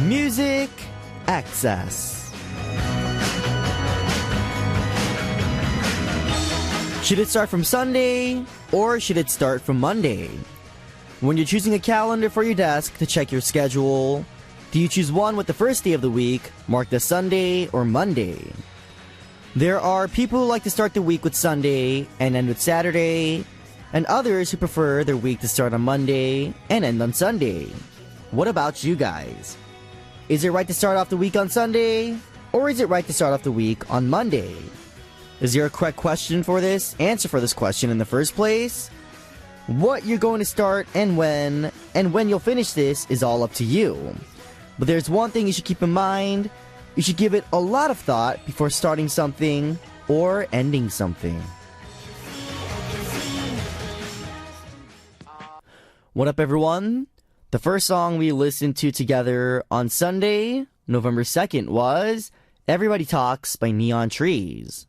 Music Access. Should it start from Sunday or should it start from Monday? When you're choosing a calendar for your desk to check your schedule, do you choose one with the first day of the week marked as Sunday or Monday? There are people who like to start the week with Sunday and end with Saturday, and others who prefer their week to start on Monday and end on Sunday. What about you guys? Is it right to start off the week on Sunday, or is it right to start off the week on Monday? Is there a correct answer for this question in the first place? What you're going to start and when you'll finish this is all up to you. But there's one thing you should keep in mind. You should give it a lot of thought before starting something or ending something. What up, everyone? The first song we listened to together on Sunday, November 2nd, was Everybody Talks by Neon Trees.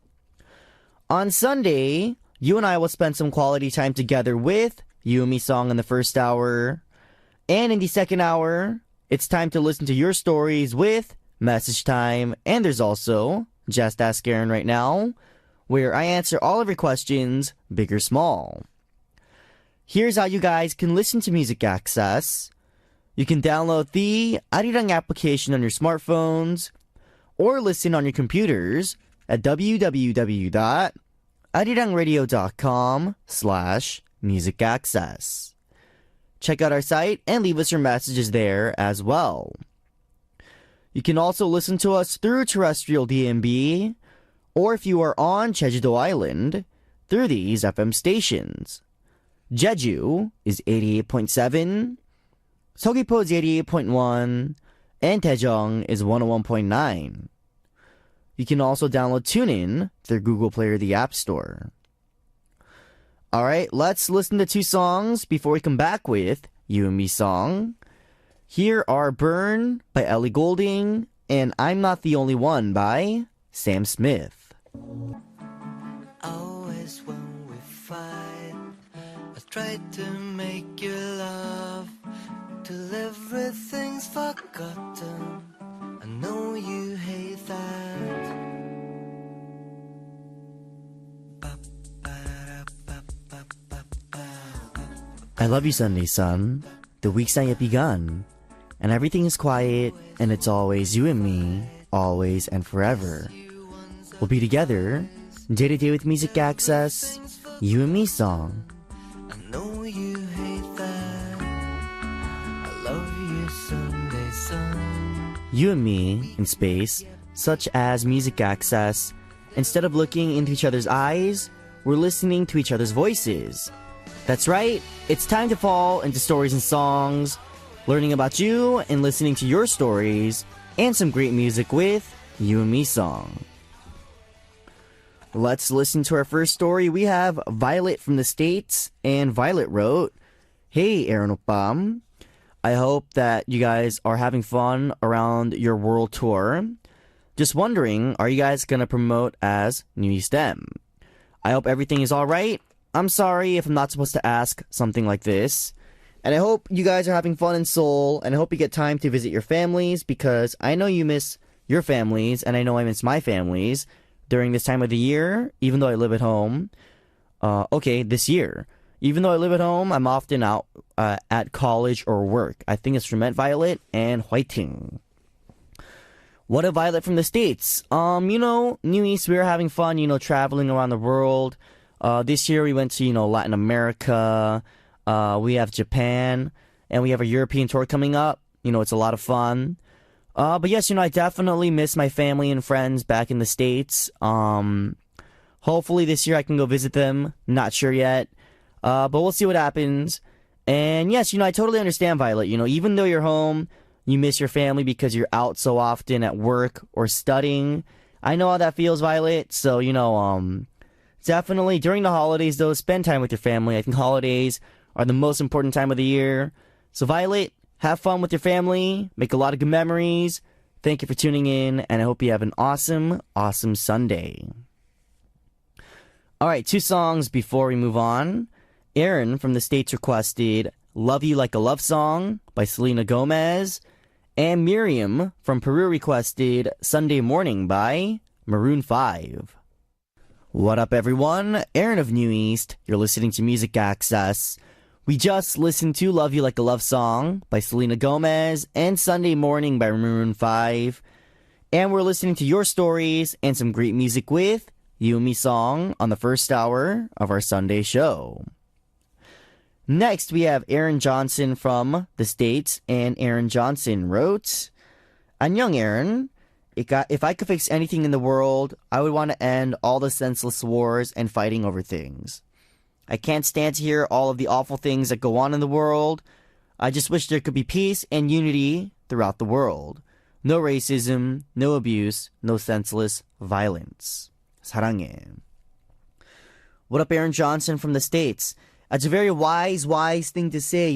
On Sunday, you and I will spend some quality time together with You and Me song in the first hour. And in the second hour, it's time to listen to your stories with Message Time. And there's also Just Ask Aron right now, where I answer all of your questions, big or small. Here's how you guys can listen to Music Access. You can download the Arirang application on your smartphones or listen on your computers at www.arirangradio.com/musicaccess. Check out our site and leave us your messages there as well. You can also listen to us through terrestrial DMB, or if you are on Jeju-do Island, through these FM stations. Jeju is 88.7, Seogwipo is 88.1, and Daejeong is 101.9. You can also download TuneIn through Google Play or the App Store. Alright, let's listen to two songs before we come back with You and Me song. Here are Burn by Ellie Goulding and I'm Not the Only One by Sam Smith. Always when we fight, I try to make you laugh till everything's forgotten. I know you hate that. I love you, Sunday sun. The week's not yet begun, and everything is quiet, and it's always you and me, always and forever. We'll be together, day to day with Music Access, You and Me song. I know you hate that. I love you, Sunday sun. You and me in space, such as Music Access. Instead of looking into each other's eyes, we're listening to each other's voices. That's right, it's time to fall into stories and songs, learning about you and listening to your stories, and some great music with You and Me song. Let's listen to our first story. We have Violet from the States, and Violet wrote, Hey Aron Oppam, I hope that you guys are having fun around your world tour. Just wondering, are you guys going to promote as New EST? I hope everything is alright. I'm sorry if I'm not supposed to ask something like this. And I hope you guys are having fun in Seoul, and I hope you get time to visit your families, because I know you miss your families, and I know I miss my families during this time of the year, even though I live at home. This year. Even though I live at home, I'm often out at college or work. I think it's from Violet, and Whiting. What a Violet from the States. New East, we were having fun, traveling around the world. This year we went to, Latin America, we have Japan, and we have a European tour coming up. It's a lot of fun. But yes, I definitely miss my family and friends back in the States. Hopefully this year I can go visit them. Not sure yet. But we'll see what happens. And yes, I totally understand, Violet. Even though you're home, you miss your family because you're out so often at work or studying. I know how that feels, Violet. So, definitely during the holidays, though, spend time with your family. I think holidays are the most important time of the year. So, Violet, have fun with your family. Make a lot of good memories. Thank you for tuning in, and I hope you have an awesome, awesome Sunday. Alright, two songs before we move on. Aron from the States requested Love You Like a Love Song by Selena Gomez. And Miriam from Peru requested Sunday Morning by Maroon 5. What up, everyone? Aron of New East. You're listening to Music Access. We just listened to Love You Like a Love Song by Selena Gomez and Sunday Morning by Maroon 5. And we're listening to your stories and some great music with You and Me Song on the first hour of our Sunday show. Next, we have Aaron Johnson from the States, and Aaron Johnson wrote, Annyeong, Aaron. If I could fix anything in the world, I would want to end all the senseless wars and fighting over things. I can't stand to hear all of the awful things that go on in the world. I just wish there could be peace and unity throughout the world. No racism, no abuse, no senseless violence. 사랑해. What up, Aaron Johnson from the States? That's a very wise thing to say,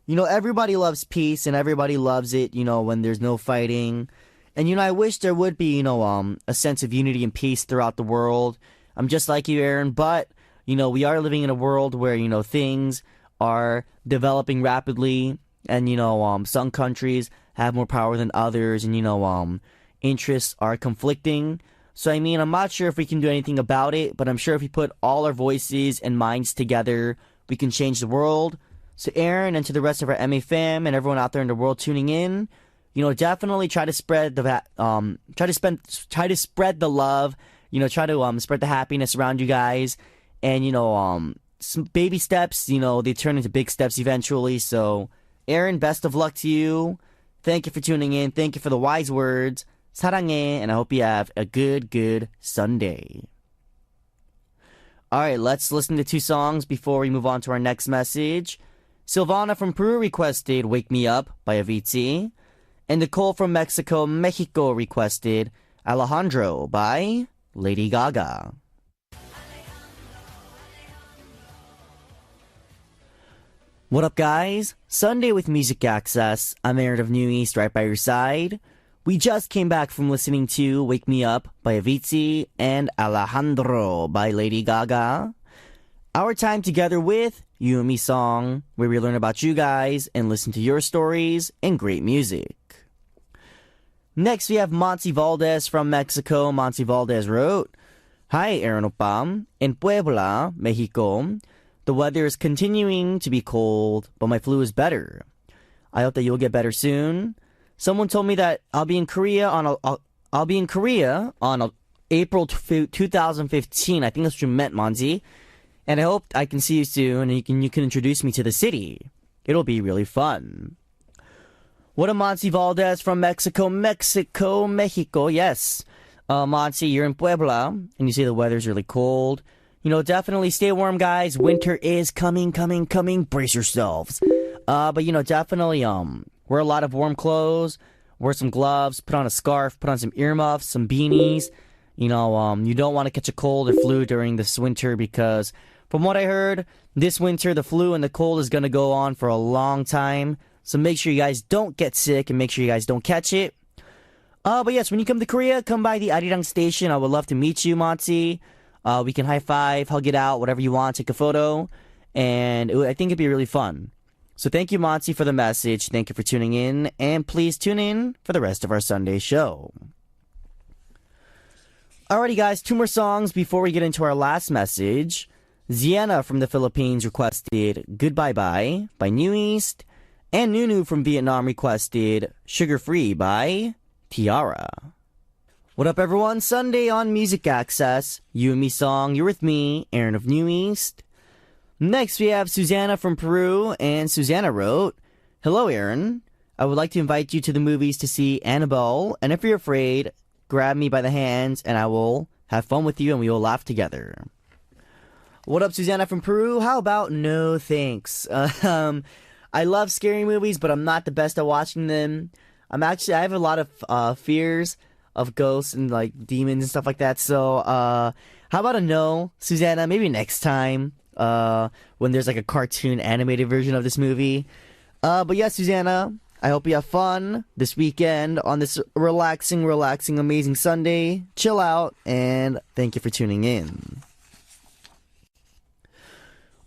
everybody loves peace and everybody loves it, when there's no fighting. And, I wish there would be, a sense of unity and peace throughout the world. I'm just like you, Aaron, but, we are living in a world where, things are developing rapidly and, some countries have more power than others and, interests are conflicting. So, I'm not sure if we can do anything about it, but I'm sure if we put all our voices and minds together, we can change the world. So, Aaron, and to the rest of our MA fam and everyone out there in the world tuning in, definitely try to spread the try to spread the love. Try to spread the happiness around you guys, and some baby steps. They turn into big steps eventually. So, Aaron, best of luck to you. Thank you for tuning in. Thank you for the wise words. 사랑해, and I hope you have a good Sunday. Alright, let's listen to two songs before we move on to our next message. Silvana from Peru requested Wake Me Up by Avicii. And Nicole from Mexico requested Alejandro by Lady Gaga. What up, guys? Sunday with Music Access. I'm Aron of New East, right by your side. We just came back from listening to Wake Me Up by Avicii and Alejandro by Lady Gaga. Our time together with You and Me Song, where we learn about you guys and listen to your stories and great music. Next, we have Monty Valdez from Mexico. Monty Valdez wrote, Hi, Aron Opam. In Puebla, Mexico, the weather is continuing to be cold, but my flu is better. I hope that you'll get better soon. Someone told me that I'll be in Korea on April 2015. I think that's what you meant, Monty. And I hope I can see you soon, and you can introduce me to the city. It'll be really fun. What a Monty Valdez from Mexico, yes. Monty, you're in Puebla, and you say the weather's really cold. Definitely stay warm, guys. Winter is coming. Brace yourselves. But definitely, wear a lot of warm clothes, wear some gloves, put on a scarf, put on some earmuffs, some beanies. You don't want to catch a cold or flu during this winter because from what I heard, this winter the flu and the cold is going to go on for a long time. So make sure you guys don't get sick and make sure you guys don't catch it. But yes, when you come to Korea, come by the Arirang station. I would love to meet you, Monty. We can high five, hug it out, whatever you want, take a photo. And I think it'd be really fun. So thank you, Monty, for the message. Thank you for tuning in. And please tune in for the rest of our Sunday show. Alrighty, guys, two more songs before we get into our last message. Ziena from the Philippines requested Goodbye Bye by New East. And Nunu from Vietnam requested Sugar Free by Tiara. What up, everyone? Sunday on Music Access. You and Me Song. You're with me, Aron of New East. Next, we have Susanna from Peru, and Susanna wrote, Hello, Aron. I would like to invite you to the movies to see Annabelle, and if you're afraid, grab me by the hands, and I will have fun with you, and we will laugh together. What up, Susanna from Peru? How about no thanks? I love scary movies, but I'm not the best at watching them. I have a lot of fears of ghosts and like demons and stuff like that, so how about a no, Susanna? Maybe next time. When there's like a cartoon animated version of this movie. But yeah, Susanna, I hope you have fun this weekend on this relaxing, amazing Sunday. Chill out, and thank you for tuning in.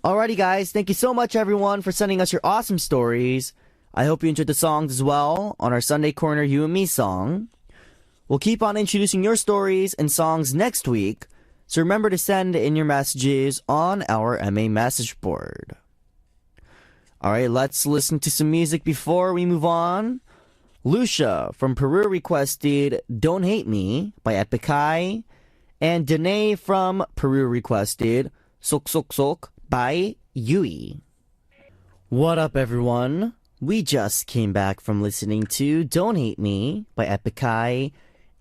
Alrighty, guys, thank you so much, everyone, for sending us your awesome stories. I hope you enjoyed the songs as well on our Sunday Corner You and Me song. We'll keep on introducing your stories and songs next week, so remember to send in your messages on our MA message board. Alright, let's listen to some music before we move on. Lucia from Peru requested Don't Hate Me by Epikai, and Danae from Peru requested Sok Sok Sok by Yui. What up, everyone? We just came back from listening to Don't Hate Me by Epikai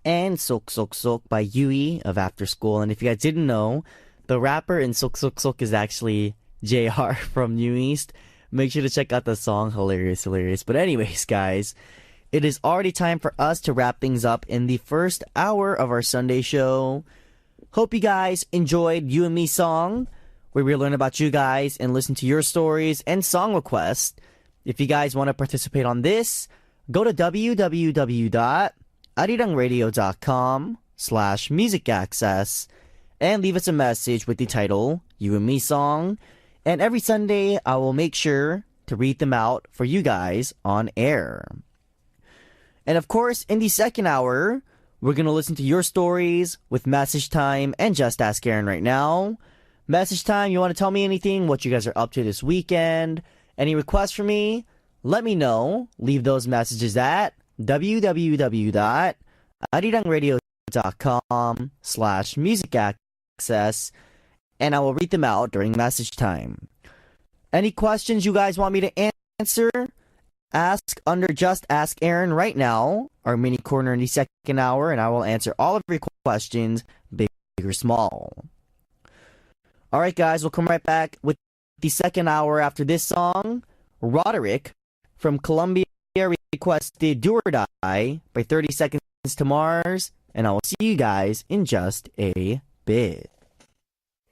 and Sok Sok Sok by Yui of After School. And if you guys didn't know, the rapper in Sok Sok Sok is actually JR from New East. Make sure to check out the song. Hilarious. But anyways, guys, it is already time for us to wrap things up in the first hour of our Sunday show. Hope you guys enjoyed You and Me song, where we learn about you guys and listen to your stories and song requests. If you guys want to participate on this, go to www.arirangradio.com/musicaccess and leave us a message with the title You and Me song. And every Sunday, I will make sure to read them out for you guys on air. And of course, in the second hour, we're going to listen to your stories with Message Time and Just Ask Aron right now. Message Time, you want to tell me anything, what you guys are up to this weekend? Any requests for me? Let me know. Leave those messages at www.arirangradio.com/musicaccess, and I will read them out during Message Time. Any questions you guys want me to answer? Ask under Just Ask Aron right now, our mini corner in the second hour, and I will answer all of your questions, big or small. Alright guys, we'll come right back with the second hour after this song. Roderick from Colombia requested Do or Die by 30 Seconds to Mars, and I will see you guys in just a bit.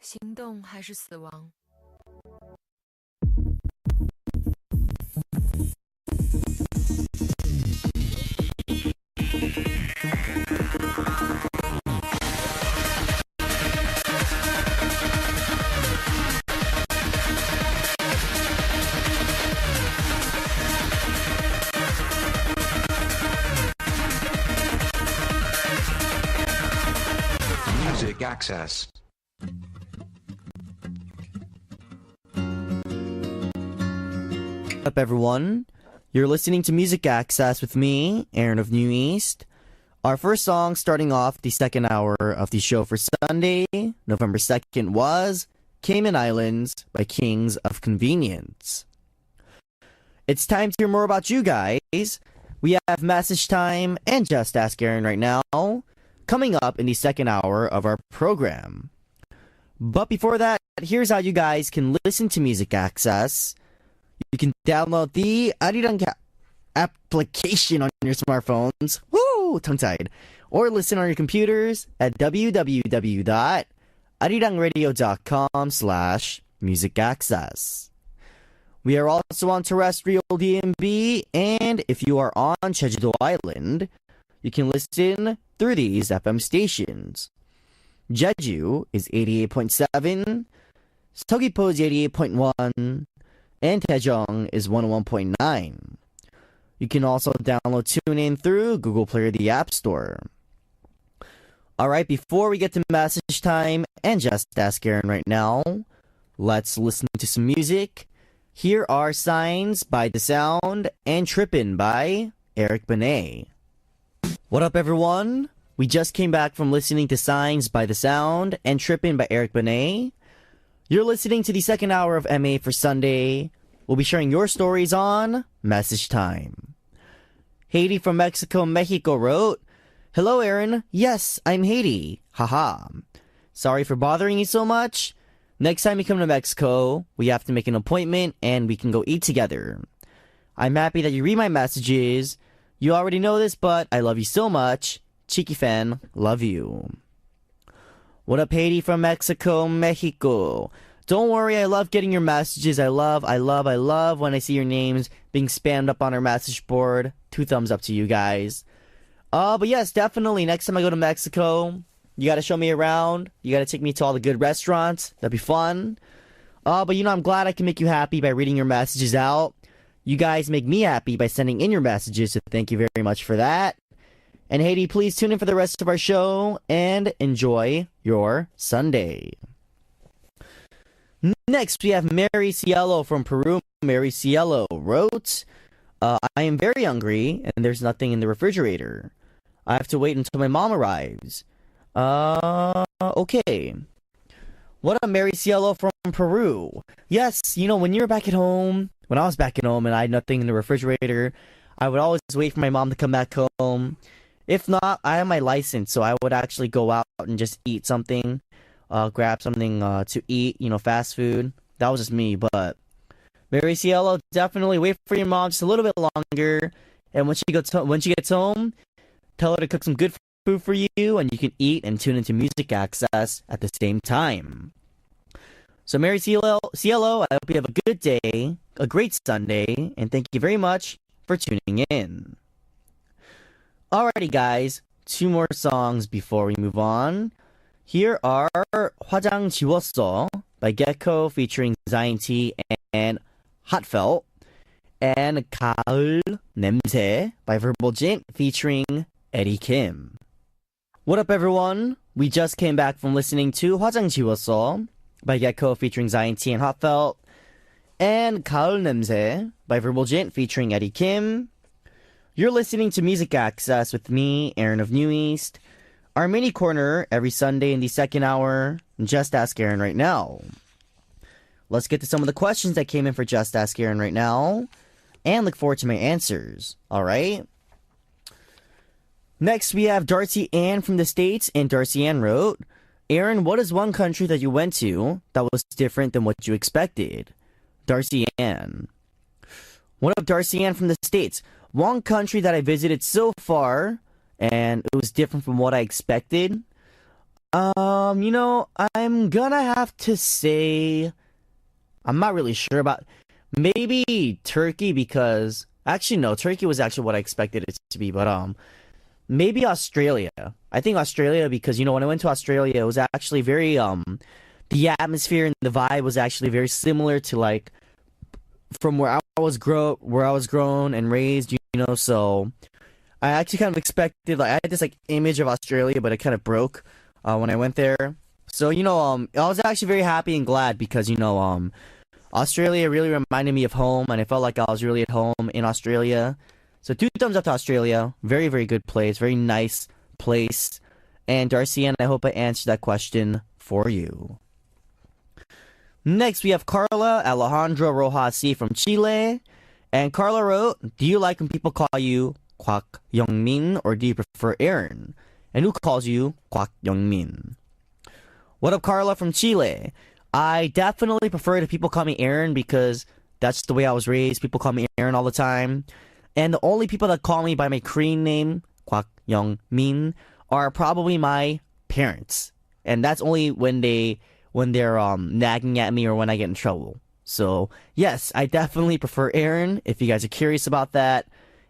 行动还是死亡？ Music Access. What's up, everyone? You're listening to Music Access with me, Aron of New East. Our first song starting off the second hour of the show for Sunday, November 2nd, was Cayman Islands by Kings of Convenience. It's time to hear more about you guys. We have Message Time and Just Ask Aron right now, coming up in the second hour of our program. But before that, here's how you guys can listen to Music Access. You can download the Arirang application on your smartphones, woo, tongue-tied, or listen on your computers at www.arirangradio.com/musicaccess. We are also on terrestrial DMB, and if you are on Jeju-do Island, you can listen through these FM stations. Jeju is 88.7, Seogwipo is 88.1, and Daejeong is 101.9. You can also download TuneIn through Google Play or the App Store. Alright, before we get to Message Time and Just Ask Aron right now, let's listen to some music. Here are Signs by The Sound and Trippin' by Eric Benet. What up, everyone? We just came back from listening to Signs by The Sound and Trippin' by Eric Benet. You're listening to the second hour of MA for Sunday. We'll be sharing your stories on Message Time. Haiti from Mexico wrote, Hello, Aron. Yes, I'm Haiti. Haha. Sorry for bothering you so much. Next time you come to Mexico, we have to make an appointment and we can go eat together. I'm happy that you read my messages. You already know this, but I love you so much. Cheeky fan, love you. What up, Haiti from Mexico? Don't worry, I love getting your messages. I love when I see your names being spammed up on our message board. 2 thumbs up to you guys. But yes, definitely, next time I go to Mexico, you gotta show me around. You gotta take me to all the good restaurants. That'd be fun. But I'm glad I can make you happy by reading your messages out. You guys make me happy by sending in your messages, so thank you very much for that. And Haiti, please tune in for the rest of our show and enjoy your Sunday. Next, we have Mary Cielo from Peru. Mary Cielo wrote, I am very hungry and there's nothing in the refrigerator. I have to wait until my mom arrives. Okay. What up, Mary Cielo from Peru? Yes, when you're back at home, when I was back at home and I had nothing in the refrigerator, I would always wait for my mom to come back home. If not, I have my license, so I would actually go out and just eat something, grab something to eat, fast food. That was just me, but Mary Cielo, definitely wait for your mom just a little bit longer, and when she gets home, tell her to cook some good food for you, and you can eat and tune into Music Access at the same time. So Mary Cielo, I hope you have a good day, a great Sunday, and thank you very much for tuning in. Alrighty guys, 2 more songs before we move on. Here are 화장 지웠어 by Gecko featuring Zion T and Hotfelt, and 가을 냄새 by Verbal Jint featuring Eddie Kim. What up everyone? We just came back from listening to 화장 지웠어 by Gecko featuring Zion T and Hotfelt, and 가을 냄새 by Verbal Jint featuring Eddie Kim. You're listening to Music Access with me, Aron of New East. Our mini corner every Sunday in the second hour, Just Ask Aron right now. Let's get to some of the questions that came in for Just Ask Aron right now, and look forward to my answers, alright? Next, we have Darcy Ann from the States, and Darcy Ann wrote, Aron, what is one country that you went to that was different than what you expected? Darcy Ann. What up, Darcy Ann from the States? One country that I visited so far, and it was different from what I expected. I'm gonna have to say, I'm not really sure about, maybe Turkey, because, actually no, Turkey was actually what I expected it to be, but maybe Australia. I think Australia, because, when I went to Australia, it was actually very, the atmosphere and the vibe was actually very similar to, like, from where I was grown and raised, so I actually kind of expected, like, I had this, like, image of Australia, but it kind of broke when I went there. So, I was actually very happy and glad because, Australia really reminded me of home, and I felt like I was really at home in Australia. So 2 thumbs up to Australia. Very, very good place. Very nice place. And Darcy Ann, I hope I answered that question for you. Next, we have Carla Alejandro Rojas C. from Chile. And Carla wrote, do you like when people call you Kwak Youngmin, or do you prefer Aron? And who calls you Kwak Youngmin? What up, Carla from Chile? I definitely prefer that people call me Aron because that's the way I was raised. People call me Aron all the time. And the only people that call me by my Korean name, Kwak Youngmin, are probably my parents. And that's only when they're nagging at me or when I get in trouble. So, yes, I definitely prefer Aron, if you guys are curious about that.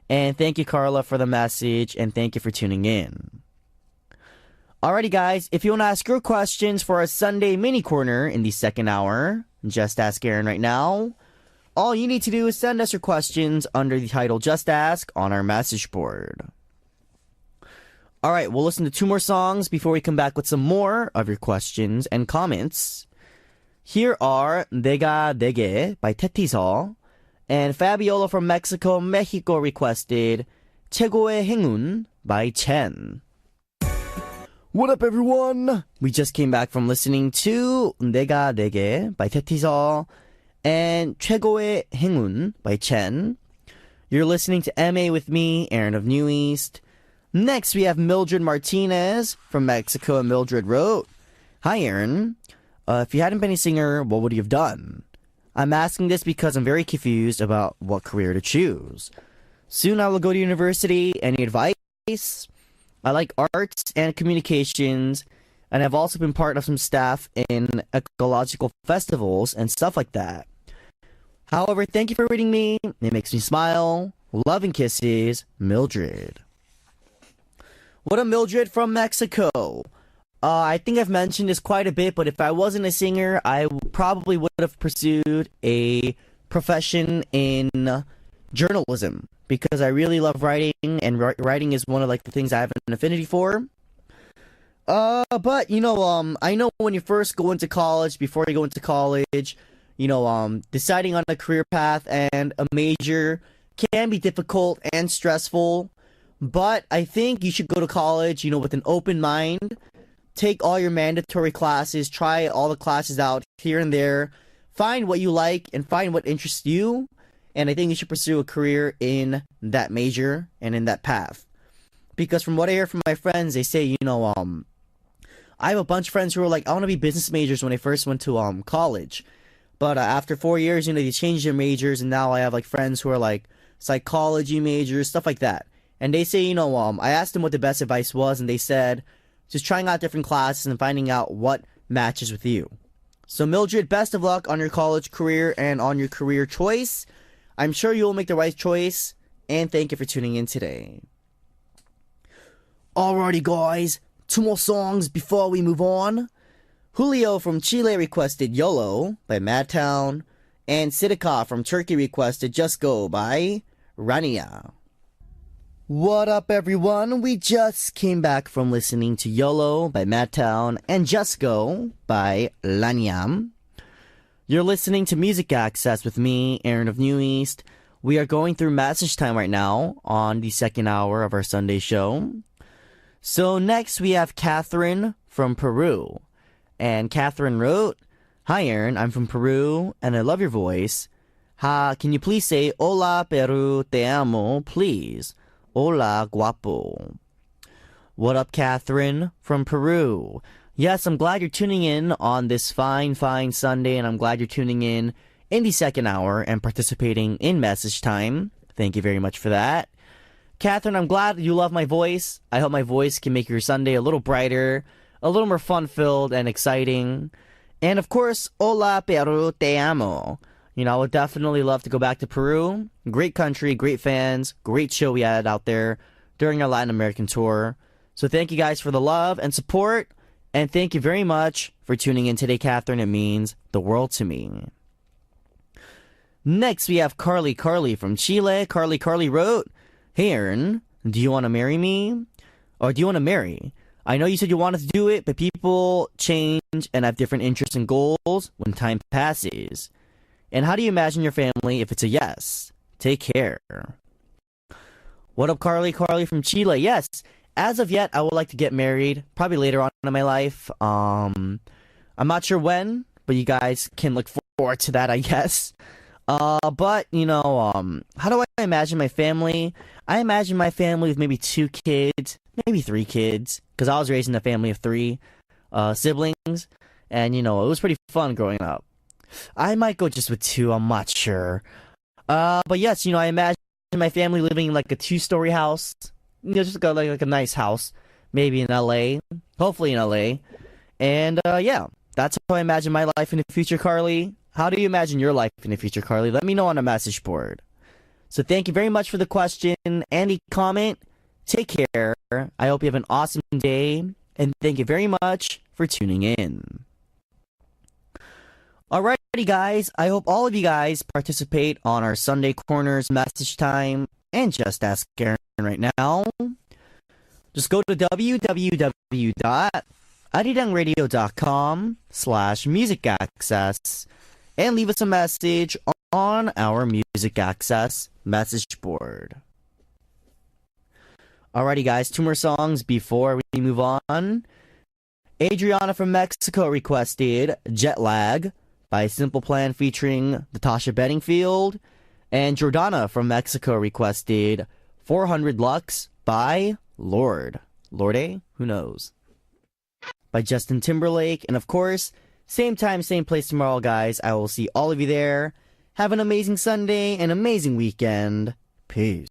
And thank you, Carla, for the message, and thank you for tuning in. Alrighty, guys, if you want to ask your questions for our Sunday mini corner in the second hour, Just Ask Aron right now, all you need to do is send us your questions under the title Just Ask on our message board. Alright, we'll listen to 2 more songs before we come back with some more of your questions and comments. Here are 내가 내게 by 테티서, and Fabiola from Mexico requested 최고의 행운 by Chen. What up, everyone? We just came back from listening to 내가 내게 by 테티서 and 최고의 행운 by Chen. You're listening to MA with me, Aron of New East. Next, we have Mildred Martinez from Mexico, and Mildred wrote, Hi, Aron. If you hadn't been a singer, what would you have done? I'm asking this because I'm very confused about what career to choose. Soon I will go to university. Any advice? I like arts and communications, and I've also been part of some staff in ecological festivals and stuff like that. However, thank you for reading me. It makes me smile. Love and kisses, Mildred. What a Mildred from Mexico. I think I've mentioned this quite a bit, but if I wasn't a singer, I probably would have pursued a profession in journalism, because I really love writing, and writing is one of like the things I have an affinity for. But I know when you first go into college, before you go into college, deciding on a career path and a major can be difficult and stressful. But I think you should go to college, with an open mind. Take all your mandatory classes, try all the classes out here and there, find what you like and find what interests you. And I think you should pursue a career in that major and in that path. Because from what I hear from my friends, they say, I have a bunch of friends who are like, I want to be business majors when I first went to college. But after 4 years, they changed their majors, and now I have like friends who are like psychology majors, stuff like that. And they say, I asked them what the best advice was, and they said, just trying out different classes and finding out what matches with you. So Mildred, best of luck on your college career and on your career choice. I'm sure you will make the right choice, and thank you for tuning in today. Alrighty guys, 2 more songs before we move on. Julio from Chile requested YOLO by Madtown, and Sidika from Turkey requested Just Go by Rania. What up everyone, we just came back from listening to YOLO by Madtown and Just Go by Lanyam. You're listening to Music Access with me, Aron of New East. We are going through message time right now on the second hour of our Sunday show. So next we have Catherine from Peru. And Catherine wrote, Hi Aron, I'm from Peru and I love your voice. Can you please say Hola Peru, te amo, please? Hola guapo. What up Catherine from Peru? Yes, I'm glad you're tuning in on this fine Sunday, and I'm glad you're tuning in the second hour and participating in message time. Thank you very much for that. Catherine, I'm glad you love my voice. I hope my voice can make your Sunday a little brighter, a little more fun-filled and exciting. And of course, Hola Peru, te amo. I would definitely love to go back to Peru. Great country, great fans, great show we had out there during our Latin American tour. So thank you guys for the love and support. And thank you very much for tuning in today, Catherine. It means the world to me. Next, we have Carly from Chile. Carly wrote, Hey, Aron, do you want to marry me? Or do you want to marry? I know you said you wanted to do it, but people change and have different interests and goals when time passes. And how do you imagine your family if it's a yes? Take care. What up, Carly from Chile? Yes. As of yet, I would like to get married, probably later on in my life. I'm not sure when, but you guys can look forward to that, I guess. But, how do I imagine my family? I imagine my family with maybe 2 kids, maybe 3 kids, because I was raised in a family of 3 siblings, and, it was pretty fun growing up. I might go just with 2, I'm not sure. But yes, I imagine my family living in like a 2-story house. Just like a nice house, maybe in LA, hopefully in LA. And yeah, that's how I imagine my life in the future, Carly. How do you imagine your life in the future, Carly? Let me know on a message board. So thank you very much for the question and the comment. Take care. I hope you have an awesome day. And thank you very much for tuning in. Alrighty, guys. I hope all of you guys participate on our Sunday Corners message time and Just Ask Aron right now. Just go to www.arirangradio.com/musicaccess and leave us a message on our Music Access message board. Alrighty guys, 2 more songs before we move on. Adriana from Mexico requested Jet Lag by Simple Plan featuring Natasha Bedingfield. And Jordana from Mexico requested 400 Lux by Lorde. Who knows? By Justin Timberlake. And of course, same time, same place tomorrow, guys. I will see all of you there. Have an amazing Sunday, an amazing weekend. Peace.